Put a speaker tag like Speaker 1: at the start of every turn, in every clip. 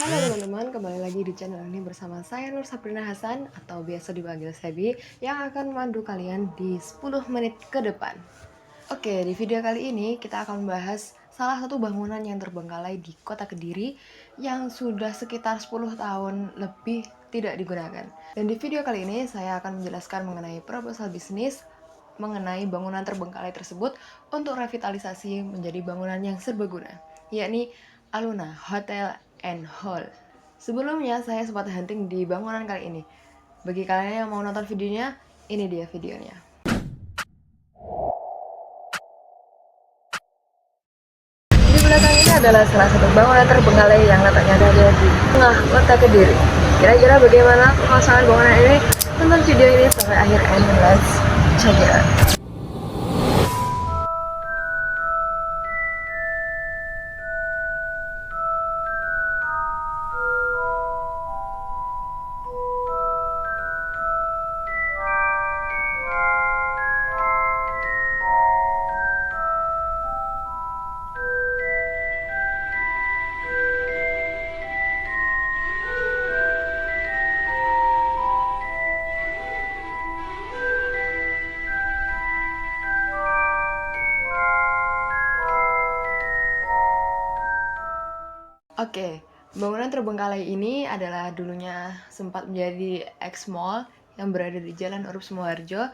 Speaker 1: Halo teman-teman, kembali lagi di channel ini bersama saya Nur Sabrina Hasan atau biasa dipanggil Sebi yang akan memandu kalian di 10 menit ke depan. Oke, di video kali ini kita akan membahas salah satu bangunan yang terbengkalai di Kota Kediri yang sudah sekitar 10 tahun lebih tidak digunakan. Dan di video kali ini saya akan menjelaskan mengenai proposal bisnis mengenai bangunan terbengkalai tersebut untuk revitalisasi menjadi bangunan yang serbaguna, yakni Aluna Hotel and Hall. Sebelumnya saya sempat hunting di bangunan kali ini. Bagi kalian yang mau nonton videonya, ini dia videonya. Di belakang ini adalah salah satu bangunan terbengkalai yang letaknya ada di tengah kota Kediri. Kira-kira bagaimana pemasangan bangunan ini? Tonton video ini sampai akhir and let's check it out. Oke, bangunan terbengkalai ini adalah dulunya sempat menjadi ex-mall yang berada di Jalan Urup Sumoharjo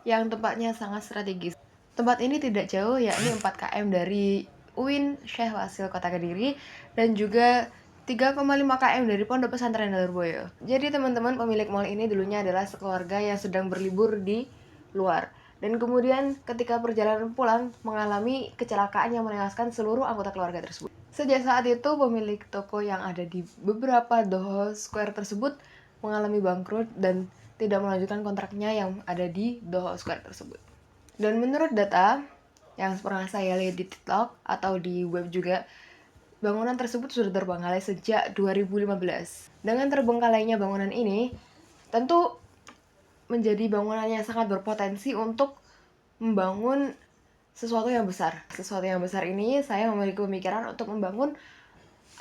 Speaker 1: yang tempatnya sangat strategis. Tempat ini tidak jauh, yakni 4 km dari UIN Syekh Wasil Kota Kediri dan juga 3,5 km dari Pondok Pesantren Dalurboyo. Jadi teman-teman, pemilik mall ini dulunya adalah sekeluarga yang sedang berlibur di luar. Dan kemudian ketika perjalanan pulang mengalami kecelakaan yang menewaskan seluruh anggota keluarga tersebut. Sejak saat itu pemilik toko yang ada di beberapa Doho Square tersebut mengalami bangkrut dan tidak melanjutkan kontraknya yang ada di Doho Square tersebut. Dan menurut data yang pernah saya lihat di TikTok atau di web juga, bangunan tersebut sudah terbengkalai sejak 2015. Dengan terbengkalainya bangunan ini, tentu menjadi bangunan yang sangat berpotensi untuk membangun sesuatu yang besar. Sesuatu yang besar ini saya memiliki pemikiran untuk membangun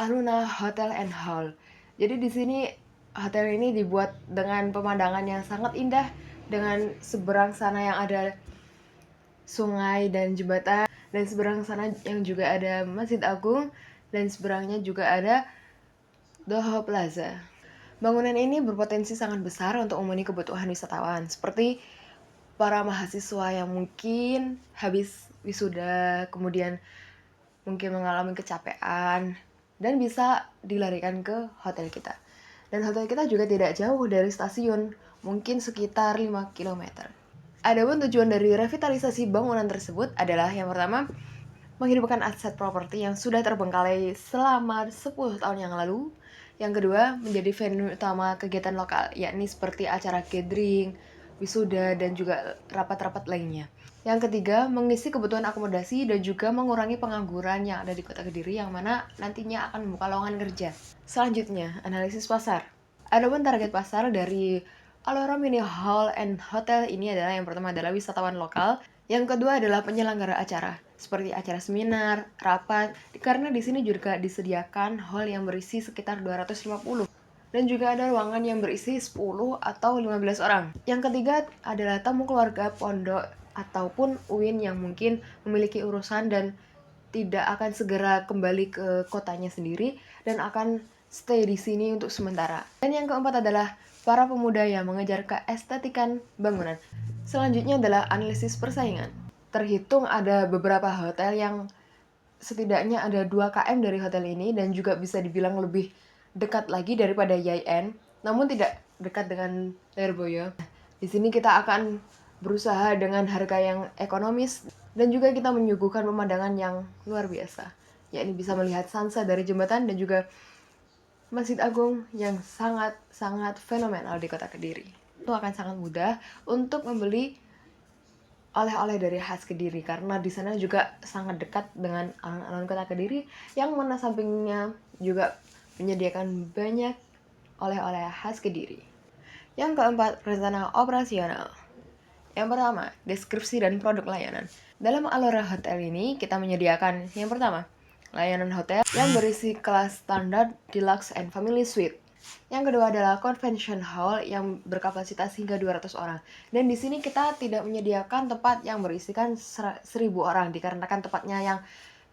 Speaker 1: Aluna Hotel and Hall. Jadi di sini hotel ini dibuat dengan pemandangan yang sangat indah, dengan seberang sana yang ada sungai dan jembatan, dan seberang sana yang juga ada Masjid Agung, dan seberangnya juga ada Doho Plaza. Bangunan ini berpotensi sangat besar untuk memenuhi kebutuhan wisatawan, seperti para mahasiswa yang mungkin habis wisuda, kemudian mungkin mengalami kecapean, dan bisa dilarikan ke hotel kita. Dan hotel kita juga tidak jauh dari stasiun, mungkin sekitar 5 km. Adapun tujuan dari revitalisasi bangunan tersebut adalah yang pertama, menghidupkan aset properti yang sudah terbengkalai selama 10 tahun yang lalu. Yang kedua, menjadi venue utama kegiatan lokal, yakni seperti acara gathering, wisuda, dan juga rapat-rapat lainnya. Yang ketiga, mengisi kebutuhan akomodasi dan juga mengurangi pengangguran yang ada di Kota Kediri yang mana nantinya akan membuka lowongan kerja. Selanjutnya, analisis pasar. Adapun target pasar dari Alora Mini Hall and Hotel ini adalah yang pertama adalah wisatawan lokal, yang kedua adalah penyelenggara acara seperti acara seminar, rapat, karena di sini juga disediakan hall yang berisi sekitar 250 dan juga ada ruangan yang berisi 10 atau 15 orang. Yang ketiga adalah tamu keluarga pondok ataupun UIN yang mungkin memiliki urusan dan tidak akan segera kembali ke kotanya sendiri dan akan stay di sini untuk sementara. Dan yang keempat adalah para pemuda yang mengejar keestetikan bangunan. Selanjutnya adalah analisis persaingan. Terhitung ada beberapa hotel yang setidaknya ada 2 km dari hotel ini dan juga bisa dibilang lebih dekat lagi daripada YN, namun tidak dekat dengan Lirboyo. Di sini kita akan berusaha dengan harga yang ekonomis dan juga kita menyuguhkan pemandangan yang luar biasa, yakni bisa melihat sunset dari jembatan dan juga Masjid Agung yang sangat-sangat fenomenal di Kota Kediri. Itu akan sangat mudah untuk membeli oleh-oleh dari khas Kediri karena di sana juga sangat dekat dengan alun-alun Kota Kediri yang mana sampingnya juga menyediakan banyak oleh-oleh khas Kediri. Yang keempat, rencana operasional. Yang pertama, deskripsi dan produk layanan. Dalam Alora Hotel ini kita menyediakan yang pertama, layanan hotel yang berisi kelas standar, deluxe, and family suite. Yang kedua adalah convention hall yang berkapasitas hingga 200 orang. Dan di sini kita tidak menyediakan tempat yang berisikan 1.000 orang dikarenakan tempatnya yang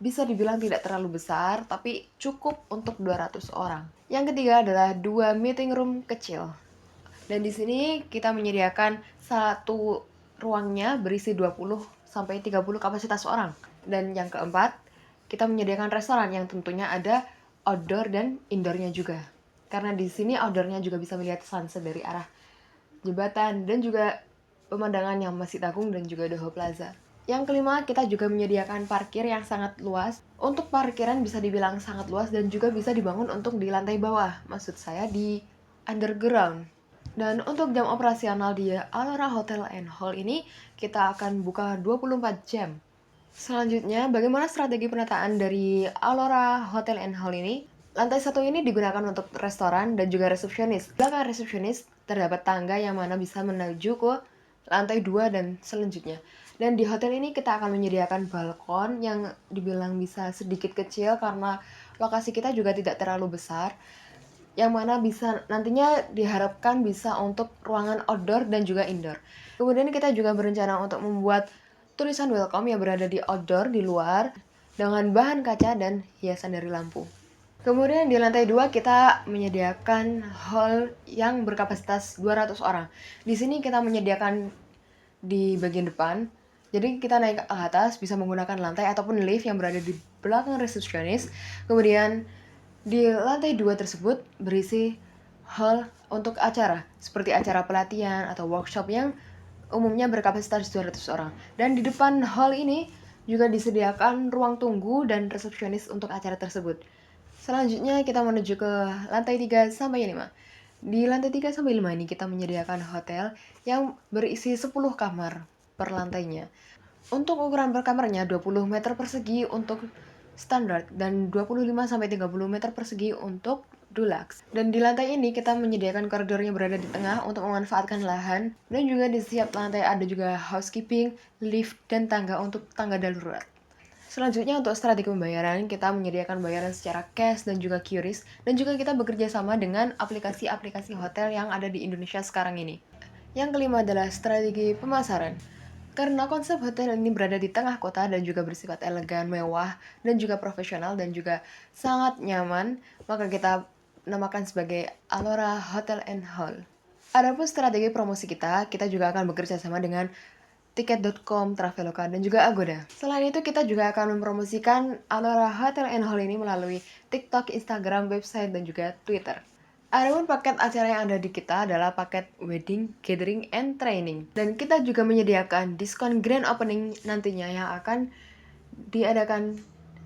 Speaker 1: bisa dibilang tidak terlalu besar tapi cukup untuk 200 orang. Yang ketiga adalah 2 meeting room kecil. Dan di sini kita menyediakan satu ruangnya berisi 20 sampai 30 kapasitas orang. Dan yang keempat, kita menyediakan restoran yang tentunya ada outdoor dan indoornya juga. Karena di sini outdoornya juga bisa melihat sunset dari arah jembatan dan juga pemandangan yang Masjid Agung dan juga Doho Plaza. Yang kelima, kita juga menyediakan parkir yang sangat luas. Untuk parkiran bisa dibilang sangat luas dan juga bisa dibangun untuk di lantai bawah. Maksud saya di underground. Dan untuk jam operasional di Alora Hotel and Hall ini, kita akan buka 24 jam. Selanjutnya, bagaimana strategi penataan dari Alora Hotel and Hall ini? Lantai 1 ini digunakan untuk restoran dan juga resepsionis. Belakang resepsionis terdapat tangga yang mana bisa menuju ke lantai 2 dan selanjutnya. Dan di hotel ini kita akan menyediakan balkon yang dibilang bisa sedikit kecil karena lokasi kita juga tidak terlalu besar. Yang mana bisa nantinya diharapkan bisa untuk ruangan outdoor dan juga indoor. Kemudian kita juga berencana untuk membuat tulisan welcome yang berada di outdoor di luar dengan bahan kaca dan hiasan dari lampu. Kemudian di lantai 2 kita menyediakan hall yang berkapasitas 200 orang. Di sini kita menyediakan di bagian depan. Jadi kita naik ke atas bisa menggunakan lantai ataupun lift yang berada di belakang resepsionis. Kemudian di lantai 2 tersebut berisi hall untuk acara, seperti acara pelatihan atau workshop yang umumnya berkapasitas 200 orang. Dan di depan hall ini juga disediakan ruang tunggu dan resepsionis untuk acara tersebut. Selanjutnya kita menuju ke lantai 3 sampai 5. Di lantai 3 sampai 5 ini kita menyediakan hotel yang berisi 10 kamar per lantainya. Untuk ukuran per kamarnya 20 meter persegi untuk standar dan 25 sampai 30 meter persegi untuk deluxe. Dan di lantai ini kita menyediakan koridor yang berada di tengah untuk memanfaatkan lahan dan juga di setiap lantai ada juga housekeeping, lift, dan tangga untuk tangga darurat. Selanjutnya untuk strategi pembayaran, kita menyediakan bayaran secara cash dan juga QRIS, dan juga kita bekerja sama dengan aplikasi-aplikasi hotel yang ada di Indonesia sekarang ini. Yang kelima adalah strategi pemasaran. Karena konsep hotel ini berada di tengah kota dan juga bersifat elegan, mewah, dan juga profesional dan juga sangat nyaman, maka kita namakan sebagai Alora Hotel and Hall. Adapun strategi promosi kita juga akan bekerja sama dengan Tiket.com, Traveloka, dan juga Agoda. Selain itu, kita juga akan mempromosikan Alora Hotel and Hall ini melalui TikTok, Instagram, website, dan juga Twitter. Adapun paket acara yang ada di kita adalah paket wedding, gathering, and training. Dan kita juga menyediakan diskon grand opening nantinya yang akan diadakan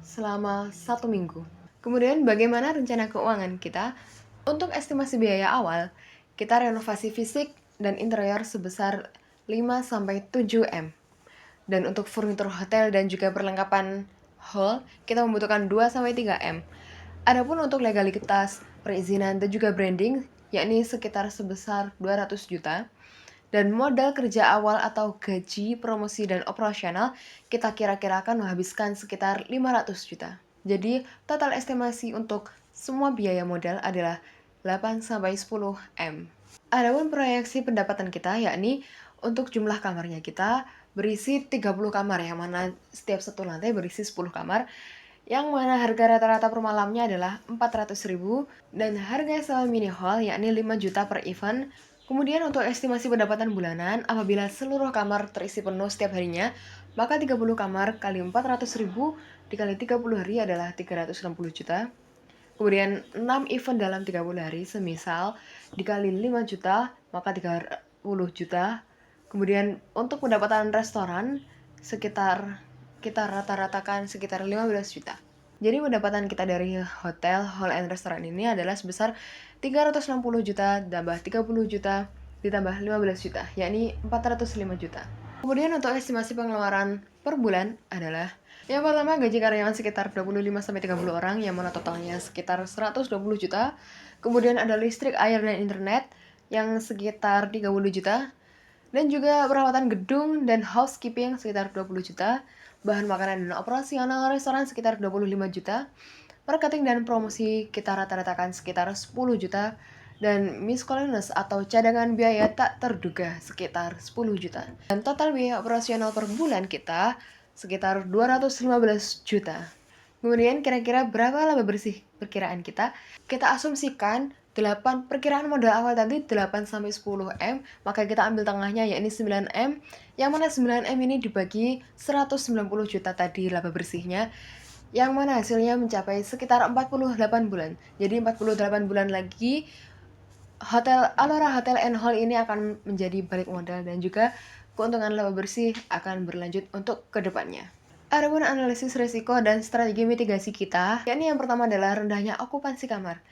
Speaker 1: selama 1 minggu. Kemudian bagaimana rencana keuangan kita? Untuk estimasi biaya awal, kita renovasi fisik dan interior sebesar 5-7 M. Dan untuk furnitur hotel dan juga perlengkapan hall, kita membutuhkan 2-3 M. Adapun untuk legalitas, perizinan, dan juga branding, yakni sekitar sebesar 200 juta. Dan modal kerja awal atau gaji, promosi, dan operasional, kita kira-kira akan menghabiskan sekitar 500 juta. Jadi, total estimasi untuk semua biaya modal adalah 8-10 M. Adapun proyeksi pendapatan kita, yakni untuk jumlah kamarnya kita berisi 30 kamar, yang mana setiap satu lantai berisi 10 kamar, yang mana harga rata-rata per malamnya adalah 400.000 dan harga sewa mini hall yakni 5 juta per event. Kemudian untuk estimasi pendapatan bulanan, apabila seluruh kamar terisi penuh setiap harinya, maka 30 kamar kali 400.000 dikali 30 hari adalah 360 juta. Kemudian 6 event dalam 30 hari, semisal dikali 5 juta, maka 30 juta. Kemudian untuk pendapatan restoran, sekitar kita rata-ratakan sekitar 15 juta. Jadi pendapatan kita dari hotel, hall, and restoran ini adalah sebesar 360 juta tambah 30 juta ditambah 15 juta, yakni 405 juta. Kemudian untuk estimasi pengeluaran per bulan adalah yang pertama gaji karyawan sekitar 25-30 orang yang mana totalnya sekitar 120 juta. Kemudian ada listrik, air, dan internet yang sekitar 30 juta. Dan juga perawatan gedung dan housekeeping sekitar 20 juta. bahan makanan dan operasional restoran sekitar 25 juta, marketing dan promosi kita rata-ratakan sekitar 10 juta, dan miscellaneous atau cadangan biaya tak terduga sekitar 10 juta. Dan total biaya operasional per bulan kita sekitar 215 juta. Kemudian kira-kira berapa laba bersih perkiraan kita? Kita asumsikan 8 perkiraan modal awal tadi 8 sampai 10 M, maka kita ambil tengahnya yakni 9 M, yang mana 9 M ini dibagi 190 juta tadi laba bersihnya, yang mana hasilnya mencapai sekitar 48 bulan. Jadi 48 bulan lagi Hotel Alora Hotel and Hall ini akan menjadi balik modal dan juga keuntungan laba bersih akan berlanjut untuk kedepannya. Adapun analisis risiko dan strategi mitigasi kita, yakni yang pertama adalah rendahnya okupansi kamar.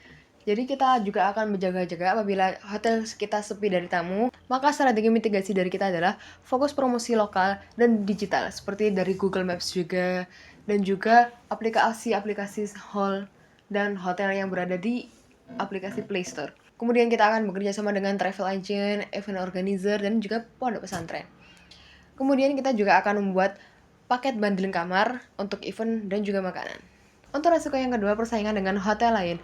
Speaker 1: Jadi kita juga akan berjaga-jaga apabila hotel kita sepi dari tamu, maka strategi mitigasi dari kita adalah fokus promosi lokal dan digital, seperti dari Google Maps juga, dan juga aplikasi-aplikasi hall dan hotel yang berada di aplikasi Play Store. Kemudian kita akan bekerja sama dengan travel agent, event organizer, dan juga pondok pesantren. Kemudian kita juga akan membuat paket bundling kamar untuk event dan juga makanan. Untuk resiko yang kedua, persaingan dengan hotel lain.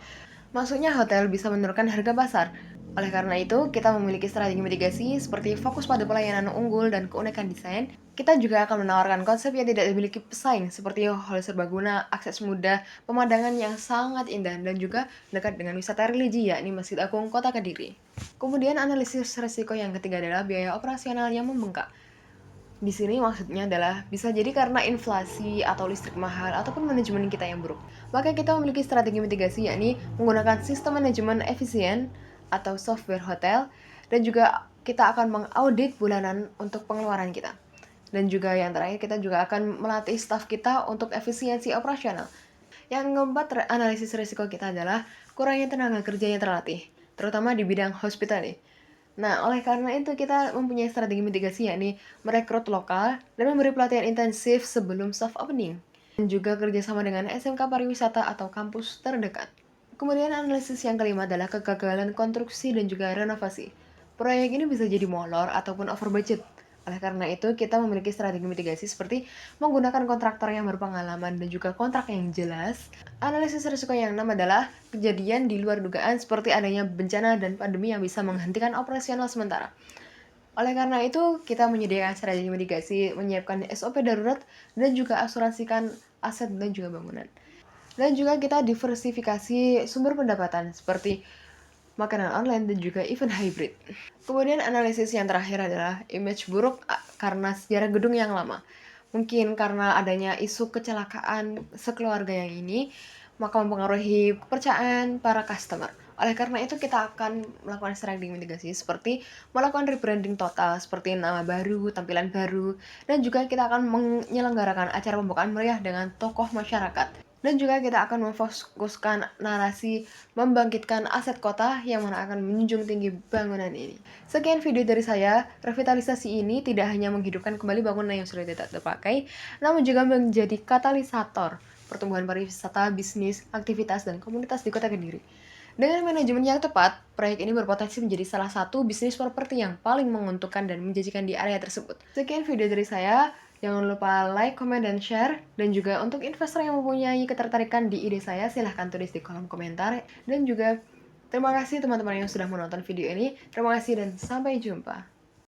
Speaker 1: Maksudnya hotel bisa menurunkan harga pasar. Oleh karena itu, kita memiliki strategi mitigasi seperti fokus pada pelayanan unggul dan keunikan desain. Kita juga akan menawarkan konsep yang tidak dimiliki pesaing seperti hall serbaguna, akses mudah, pemandangan yang sangat indah, dan juga dekat dengan wisata religi yakni Masjid Agung Kota Kediri. Kemudian analisis resiko yang ketiga adalah biaya operasional yang membengkak. Di sini maksudnya adalah bisa jadi karena inflasi atau listrik mahal ataupun manajemen kita yang buruk. Maka kita memiliki strategi mitigasi yakni menggunakan sistem manajemen efisien atau software hotel, dan juga kita akan mengaudit bulanan untuk pengeluaran kita. Dan juga yang terakhir kita juga akan melatih staf kita untuk efisiensi operasional. Yang keempat, analisis risiko kita adalah kurangnya tenaga kerja yang terlatih, terutama di bidang hospitality. Nah, oleh karena itu kita mempunyai strategi mitigasi yakni merekrut lokal dan memberi pelatihan intensif sebelum soft opening. Dan juga kerjasama dengan SMK pariwisata atau kampus terdekat. Kemudian analisis yang kelima adalah kegagalan konstruksi dan juga renovasi. Proyek ini bisa jadi molor ataupun over budget. Oleh karena itu, kita memiliki strategi mitigasi seperti menggunakan kontraktor yang berpengalaman dan juga kontrak yang jelas. Analisis risiko yang enam adalah kejadian di luar dugaan seperti adanya bencana dan pandemi yang bisa menghentikan operasional sementara. Oleh karena itu, kita menyediakan strategi mitigasi, menyiapkan SOP darurat, dan juga asuransikan aset dan juga bangunan. Dan juga kita diversifikasi sumber pendapatan seperti makanan online dan juga event hybrid. Kemudian analisis yang terakhir adalah image buruk karena sejarah gedung yang lama. Mungkin karena adanya isu kecelakaan sekeluarga yang ini, maka mempengaruhi kepercayaan para customer. Oleh karena itu kita akan melakukan strategi mitigasi seperti melakukan rebranding total seperti nama baru, tampilan baru, dan juga kita akan menyelenggarakan acara pembukaan meriah dengan tokoh masyarakat. Dan juga kita akan memfokuskan narasi membangkitkan aset kota yang mana akan menjunjung tinggi bangunan ini. Sekian video dari saya. Revitalisasi ini tidak hanya menghidupkan kembali bangunan yang sudah tidak terpakai, namun juga menjadi katalisator pertumbuhan pariwisata, bisnis, aktivitas, dan komunitas di Kota Kediri. Dengan manajemen yang tepat, proyek ini berpotensi menjadi salah satu bisnis properti yang paling menguntungkan dan menjanjikan di area tersebut. Sekian video dari saya. Jangan lupa like, comment, dan share. Dan juga untuk investor yang mempunyai ketertarikan di ide saya, silahkan tulis di kolom komentar. Dan juga terima kasih teman-teman yang sudah menonton video ini. Terima kasih dan sampai jumpa.